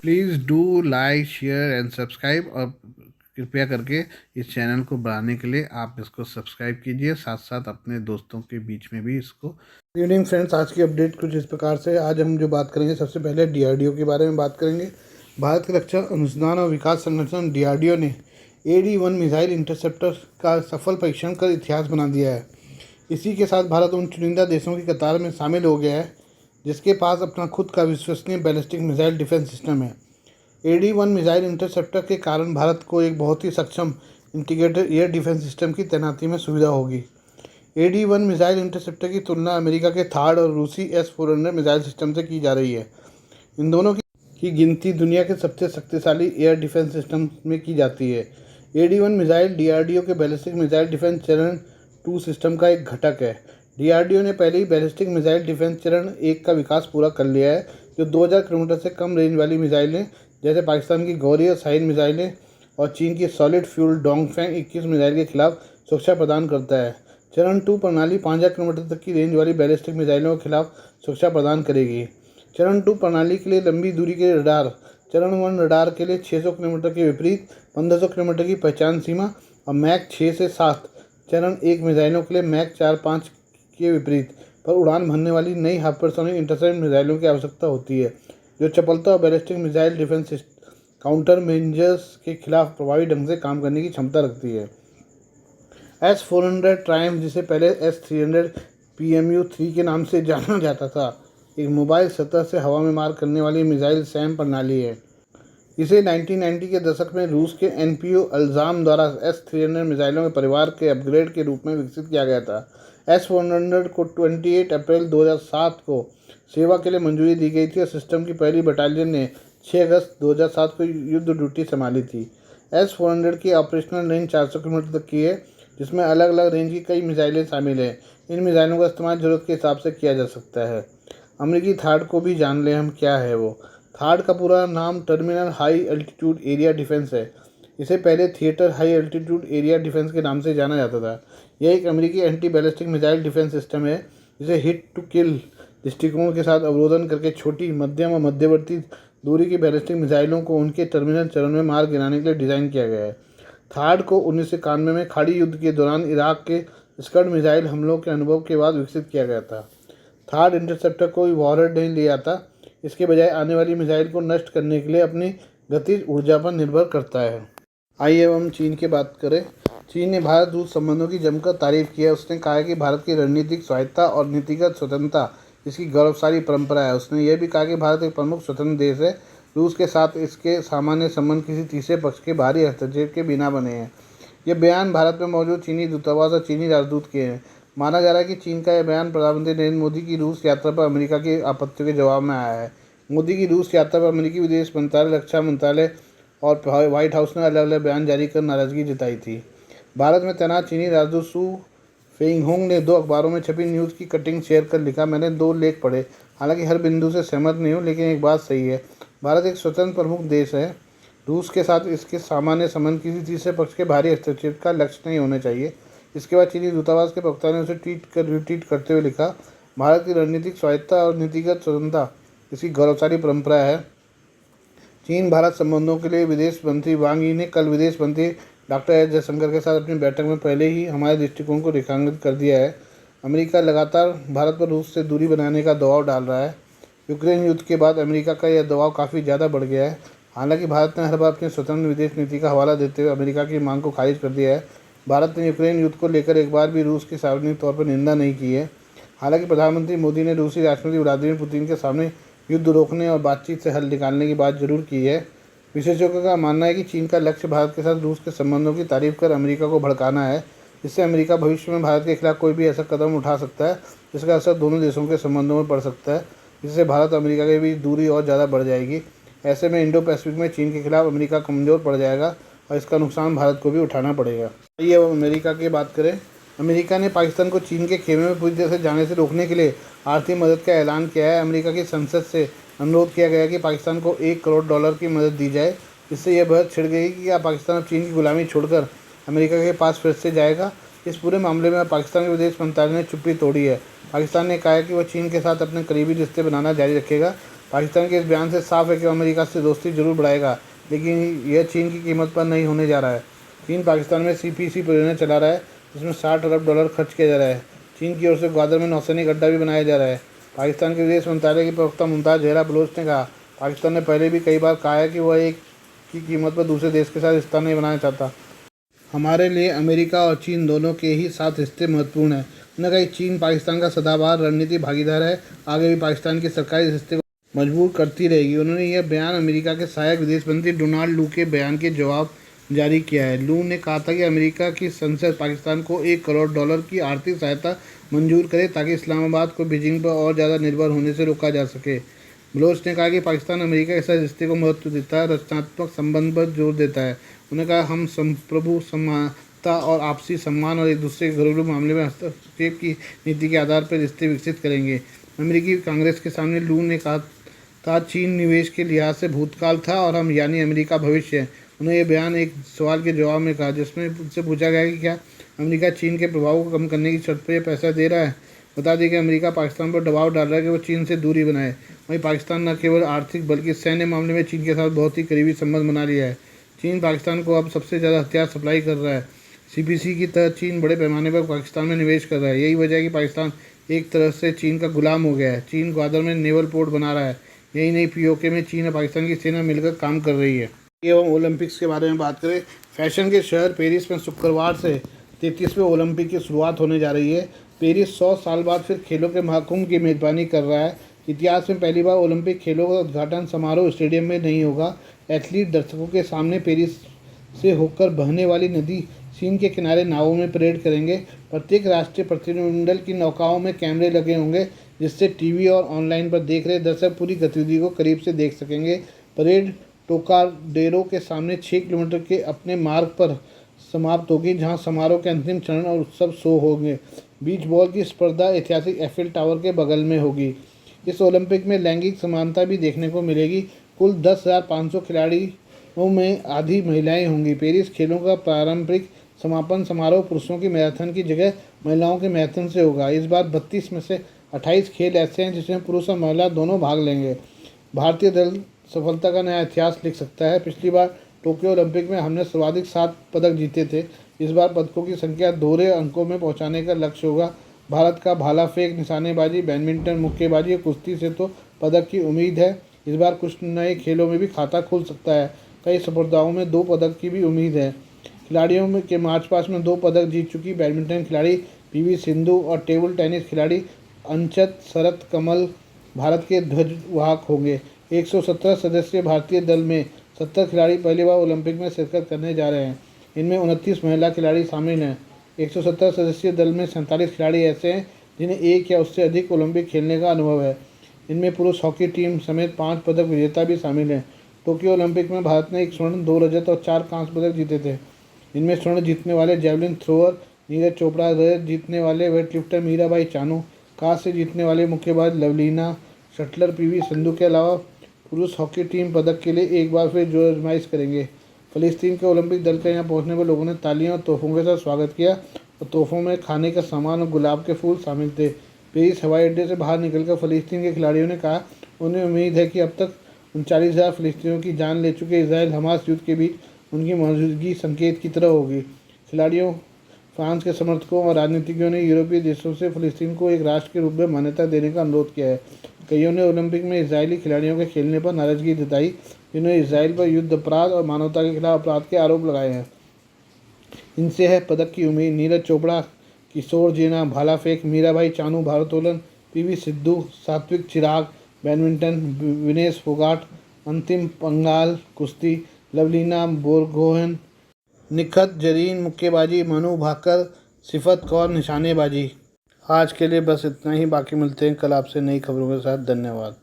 Please do like share and subscribe, और कृपया करके इस चैनल को बढ़ाने के लिए आप इसको सब्सक्राइब कीजिए, साथ साथ अपने दोस्तों के बीच में भी इसको। गुड इवनिंग फ्रेंड्स, आज की अपडेट कुछ इस प्रकार से। आज हम जो बात करेंगे, सबसे पहले डीआरडीओ के बारे में बात करेंगे। भारत के रक्षा अनुसंधान और विकास संगठन डीआरडीओ ने AD-1 मिसाइल इंटरसेप्टर का सफल परीक्षण कर इतिहास बना दिया है। इसी के साथ भारत उन चुनिंदा देशों की कतार में शामिल हो गया है जिसके पास अपना खुद का विश्वसनीय बैलिस्टिक मिसाइल डिफेंस सिस्टम है। AD-1 मिसाइल इंटरसेप्टर के कारण भारत को एक बहुत ही सक्षम इंटीग्रेटेड एयर डिफेंस सिस्टम की तैनाती में सुविधा होगी। AD-1 मिसाइल इंटरसेप्टर की तुलना अमेरिका के थार्ड और रूसी S-400 मिसाइल सिस्टम से की जा रही है। इन दोनों की गिनती दुनिया के सबसे शक्तिशाली एयर डिफेंस सिस्टम में की जाती है। AD-1 मिसाइल डीआरडीओ के बैलिस्टिक मिसाइल डिफेंस चरण 2 सिस्टम का एक घटक है। डीआरडीओ ने पहले ही बैलिस्टिक मिसाइल डिफेंस चरण 1 का विकास पूरा कर लिया है, जो 2000 किलोमीटर से कम रेंज वाली मिसाइलें जैसे पाकिस्तान की गौरी और शाहीन मिसाइलें और चीन की सॉलिड फ्यूल डोंगफेंग 21 मिसाइल के खिलाफ सुरक्षा प्रदान करता है। चरण 2 प्रणाली 5000 किलोमीटर तक की रेंज वाली बैलिस्टिक मिसाइलों के खिलाफ सुरक्षा प्रदान करेगी। चरण 2 प्रणाली के लिए लंबी दूरी के रडार, चरण 1 रडार के लिए 600 किलोमीटर के विपरीत 1500 किलोमीटर की पहचान सीमा और मैक 6 से 7, चरण 1 मिसाइलों के लिए मैक 4-5 के विपरीत पर उड़ान भरने वाली नई हाइपरसोनिक इंटरसेप्टर मिसाइलों की आवश्यकता होती है, जो चपलता और ballistic missile defence counter measures के खिलाफ प्रभावी ढंग से काम करने की क्षमता रखती है। S-400 ट्रायम्फ, जिसे पहले S-300 PMU-3 के नाम से जाना जाता था, एक मोबाइल सतह से हवा में मार करने वाली मिसाइल सैम प्रणाली है। इसे 1990 के दशक में रूस के NPO अल्जाम द्वारा S-300 मिसाइलों के परिवार के अपग्रेड के रूप में विकसित किया गया था। S-400 को 28 अप्रैल 2007 को सेवा के लिए मंजूरी दी गई थी और सिस्टम की पहली बटालियन ने 6 अगस्त 2007 को युद्ध ड्यूटी संभाली थी। S-400 की ऑपरेशनल रेंज 400 किलोमीटर तक की है, जिसमें अलग अलग रेंज की कई मिसाइलें शामिल हैं। इन मिसाइलों का इस्तेमाल ज़रूरत के हिसाब से किया जा सकता है। अमेरिकी थार्ड को भी जान लें हम, क्या है वो। थार्ड का पूरा नाम terminal high altitude area defence है। इसे पहले theatre high altitude area defence के नाम से जाना जाता था। यह एक अमेरिकी anti ballistic missile defence system है, जिसे हिट टू किल दृष्टिकोण के साथ अवरोधन करके छोटी, मध्यम और मध्यवर्ती दूरी की बैलिस्टिक मिसाइलों को उनके टर्मिनल चरण में मार गिराने के लिए डिज़ाइन किया गया है। थार्ड को 1991 में खाड़ी युद्ध के दौरान इराक के स्कड मिसाइल हमलों के अनुभव के बाद विकसित किया गया था। थार्ड इंटरसेप्टर कोई वॉरहेड नहीं ले आता, इसके बजाय आने वाली मिसाइल को नष्ट करने के लिए अपनी गतिज ऊर्जा पर निर्भर करता है। आइए अब हम चीन की बात करें। चीन ने भारत रूस संबंधों की जमकर तारीफ की है। उसने कहा है कि भारत की रणनीतिक स्वायत्तता और नीतिगत स्वतंत्रता इसकी गौरवशाली परंपरा है। उसने यह भी कहा कि भारत एक प्रमुख स्वतंत्र देश है। रूस के साथ इसके सामान्य संबंध किसी तीसरे पक्ष के बाहरी हस्तक्षेप के बिना बने हैं। यह बयान भारत में मौजूद चीनी दूतावास और चीनी राजदूत के हैं। माना जा रहा है कि चीन का यह बयान प्रधानमंत्री नरेंद्र मोदी की रूस यात्रा पर अमेरिका की आपत्तियों के जवाब में आया है। मोदी की रूस यात्रा पर अमेरिकी विदेश मंत्रालय, रक्षा मंत्रालय और व्हाइट हाउस ने अलग अलग बयान जारी कर नाराजगी जताई थी। भारत में तैनात चीनी राजदूत सू फेंगहोंग ने 2 अखबारों में छपी न्यूज़ की कटिंग शेयर कर लिखा, मैंने 2 लेख पढ़े, हालांकि हर बिंदु से सहमत नहीं हूँ, लेकिन एक बात सही है, भारत एक स्वतंत्र प्रमुख देश है। रूस के साथ इसके सामान्य संबंध किसी तीसरे पक्ष के भारी हस्तक्षेप का लक्ष्य नहीं होने चाहिए। इसके बाद चीनी दूतावास के प्रवक्ता ने उसे रिट्वीट करते हुए लिखा, भारत की रणनीतिक स्वायत्तता और नीतिगत स्वतंत्रता इसकी गौरवशाली परंपरा है। चीन भारत संबंधों के लिए विदेश मंत्री वांग यी ने कल विदेश मंत्री डॉक्टर एस जयशंकर के साथ अपनी बैठक में पहले ही हमारे दृष्टिकोण को रेखांकित कर दिया है। अमेरिका लगातार भारत पर रूस से दूरी बनाने का दबाव डाल रहा है। यूक्रेन युद्ध के बाद अमेरिका का यह दबाव काफ़ी ज़्यादा बढ़ गया है। हालांकि भारत ने हर बार अपनी स्वतंत्र विदेश नीति का हवाला देते हुए अमेरिका की मांग को खारिज कर दिया है। भारत ने यूक्रेन युद्ध को लेकर एक बार भी रूस की सार्वजनिक तौर पर निंदा नहीं की है। हालांकि प्रधानमंत्री मोदी ने रूसी राष्ट्रपति व्लादिमीर पुतिन के सामने युद्ध रोकने और बातचीत से हल निकालने की बात जरूर की है। विशेषज्ञों का मानना है कि चीन का लक्ष्य भारत के साथ रूस के संबंधों की तारीफ कर अमेरिका को भड़काना है। इससे अमेरिका भविष्य में भारत के खिलाफ कोई भी ऐसा कदम उठा सकता है जिसका असर दोनों देशों के संबंधों में पड़ सकता है, जिससे भारत और अमेरिका के बीच दूरी और ज़्यादा बढ़ जाएगी। ऐसे में इंडो पैसिफिक में चीन के खिलाफ अमेरिका कमज़ोर पड़ जाएगा और इसका नुकसान भारत को भी उठाना पड़ेगा। आइए अब अमेरिका की बात करें। अमेरिका ने पाकिस्तान को चीन के खेमे में पूरी तरह से जाने से रोकने के लिए आर्थिक मदद का ऐलान किया है। अमेरिका की संसद से अनुरोध किया गया कि पाकिस्तान को $1 करोड़ की मदद दी जाए। इससे यह बहस छिड़ गई कि क्या पाकिस्तान अब चीन की गुलामी छोड़कर अमेरिका के पास फिर से जाएगा। इस पूरे मामले में पाकिस्तान के विदेश मंत्रालय ने चुप्पी तोड़ी है। पाकिस्तान ने कहा है कि वह चीन के साथ अपने करीबी रिश्ते बनाना जारी रखेगा, पाकिस्तान के इस बयान से साफ है कि अमेरिका से दोस्ती जरूर बढ़ाएगा, लेकिन यह चीन की कीमत पर नहीं होने जा रहा है। चीन पाकिस्तान में CPC परियोजना चला रहा है, जिसमें $60 अरब खर्च किया जा रहा है। चीन की ओर से ग्वादर में नौसैनिक अड्डा भी बनाया जा रहा है। पाकिस्तान के विदेश मंत्रालय की प्रवक्ता मुमताज़ जहरा बलोच ने कहा, पाकिस्तान ने पहले भी कई बार कहा है कि वह एक की कीमत पर दूसरे देश के साथ रिश्ता नहीं बनाना चाहता। हमारे लिए अमेरिका और चीन दोनों के ही साथ रिश्ते महत्वपूर्ण हैं। उन्होंने कहा, चीन पाकिस्तान का सदाबहार रणनीतिक भागीदार है, आगे भी पाकिस्तान की सरकार इस रिश्ते को मजबूर करती रहेगी। उन्होंने यह बयान अमेरिका के सहायक विदेश मंत्री डोनाल्ड लू के बयान के जवाब जारी किया है। लू ने कहा था कि अमेरिका की संसद पाकिस्तान को $1 करोड़ की आर्थिक सहायता मंजूर करे, ताकि इस्लामाबाद को बीजिंग पर और ज़्यादा निर्भर होने से रोका जा सके। बलोच ने कहा कि पाकिस्तान अमेरिका के साथ रिश्ते को महत्व देता है, रचनात्मक संबंध पर जोर देता है। उन्होंने कहा, हम संप्रभु समानता और आपसी सम्मान और एक दूसरे के घरेलू मामले में हस्तक्षेप की नीति के आधार पर रिश्ते विकसित करेंगे। अमेरिकी कांग्रेस के सामने लू ने कहा था, चीन निवेश के लिहाज से भूतकाल था और हम यानी अमेरिका भविष्य है। उन्होंने ये बयान एक सवाल के जवाब में कहा, जिसमें उनसे पूछा गया कि क्या अमेरिका चीन के प्रभाव को कम करने की शर्त पर यह पैसा दे रहा है। बता दें कि अमेरिका पाकिस्तान पर दबाव डाल रहा है कि वो चीन से दूरी बनाए। वहीं पाकिस्तान न केवल आर्थिक बल्कि सैन्य मामले में चीन के साथ बहुत ही करीबी संबंध बना लिया है। चीन पाकिस्तान को अब सबसे ज़्यादा हथियार सप्लाई कर रहा है। CPC की तहत चीन बड़े पैमाने पर पाकिस्तान में निवेश कर रहा है। यही वजह है कि पाकिस्तान एक तरह से चीन का गुलाम हो गया है। चीन ग्वादर में नेवल पोर्ट बना रहा है। यही नहीं, POK में चीन और पाकिस्तान की सेना मिलकर काम कर रही है। एवं ओलंपिक्स के बारे में बात करें, फैशन के शहर पेरिस में शुक्रवार से 33वें ओलंपिक की शुरुआत होने जा रही है। पेरिस 100 साल बाद फिर खेलों के महाकुंभ की मेजबानी कर रहा है। इतिहास में पहली बार ओलंपिक खेलों का उद्घाटन समारोह स्टेडियम में नहीं होगा। एथलीट दर्शकों के सामने पेरिस से होकर बहने वाली नदी सीन के किनारे नावों में परेड करेंगे। प्रत्येक राष्ट्रीय प्रतिनिधिमंडल की नौकाओं में कैमरे लगे होंगे, जिससे टीवी और ऑनलाइन पर देख रहे दर्शक पूरी गतिविधि को करीब से देख सकेंगे। परेड टोकाडेरो के सामने 6 किलोमीटर के अपने मार्ग पर समाप्त होगी, जहां समारोह के अंतिम चरण और उत्सव शो होंगे। बीच बॉल की स्पर्धा ऐतिहासिक एफिल टावर के बगल में होगी। इस ओलंपिक में लैंगिक समानता भी देखने को मिलेगी। कुल 10,500 खिलाड़ियों में आधी महिलाएं होंगी। पेरिस खेलों का पारंपरिक समापन समारोह पुरुषों की मैराथन की जगह महिलाओं के मैराथन से होगा। इस बार 32 में से 28 खेल ऐसे हैं जिसमें पुरुष और महिला दोनों भाग लेंगे। भारतीय दल सफलता का नया इतिहास लिख सकता है। पिछली बार टोक्यो ओलंपिक में हमने सर्वाधिक 7 पदक जीते थे। इस बार पदकों की संख्या दोहरे अंकों में पहुंचाने का लक्ष्य होगा। भारत का भाला फेंक, निशानेबाजी, बैडमिंटन, मुक्केबाजी और कुश्ती से तो पदक की उम्मीद है। इस बार कुछ नए खेलों में भी खाता खुल सकता है। कई स्पर्धाओं में 2 पदक की भी उम्मीद है। खिलाड़ियों में के मार्च पास्ट में 2 पदक जीत चुकी बैडमिंटन खिलाड़ी PV सिंधु और टेबल टेनिस खिलाड़ी अंचत शरत कमल भारत के ध्वजवाहक होंगे। 117 सदस्यीय भारतीय दल में 70 खिलाड़ी पहली बार ओलंपिक में शिरकत करने जा रहे हैं। इनमें 29 महिला खिलाड़ी शामिल हैं। 117 सदस्यीय दल में 47 खिलाड़ी ऐसे हैं जिन्हें 1 या उससे अधिक ओलंपिक खेलने का अनुभव है। इनमें पुरुष हॉकी टीम समेत 5 पदक विजेता भी शामिल हैं। टोक्यो ओलंपिक में भारत ने 1 स्वर्ण, 2 रजत और 4 कांस्य पदक जीते थे। इनमें स्वर्ण जीतने वाले जेवलिन थ्रोअर नीरज चोपड़ा, रजत जीतने वाले वेटलिफ्टर मीराबाई चानू, कांस्य जीतने वाले मुक्केबाज लवलीना, शटलर PV सिंधु के अलावा पुरुष हॉकी टीम पदक के लिए एक बार फिर जोर आजमाइश करेंगे। फ़लस्तीन के ओलंपिक दल के यहाँ पहुँचने पर लोगों ने तालियों और तोहफों के साथ स्वागत किया और तोहफों में खाने का सामान और गुलाब के फूल शामिल थे। पेरिस हवाई अड्डे से बाहर निकलकर फ़लस्तीन के खिलाड़ियों ने कहा, उन्हें उम्मीद है कि अब तक 39,000 फ़लस्तीनियों की जान ले चुके इजराइल हमास युद्ध के बीच उनकी मौजूदगी संकेत की तरह होगी। खिलाड़ियों, फ्रांस के समर्थकों और राजनीतिज्ञों ने यूरोपीय देशों से फ़लस्तीन को एक राष्ट्र के रूप में मान्यता देने का अनुरोध किया है। कईयों ने ओलंपिक में इजरायली खिलाड़ियों के खेलने पर नाराजगी जताई, जिन्होंने इजराइल पर युद्ध अपराध और मानवता के खिलाफ अपराध के आरोप लगाए हैं। इनसे है पदक की उम्मीद। नीरज चोपड़ा, किशोर जेना भाला फेंक, मीराबाई चानू भारोत्तोलन, PV सिंधु, सात्विक चिराग बैडमिंटन, विनेश फोगाट अंतिम पंगाल कुश्ती, लवलीना बोरगोहेन, निखत जरीन मुक्केबाजी, मनु भाकर, सिफत कौर निशानेबाजी। आज के लिए बस इतना ही। बाकी मिलते हैं कल आपसे नई खबरों के साथ। धन्यवाद।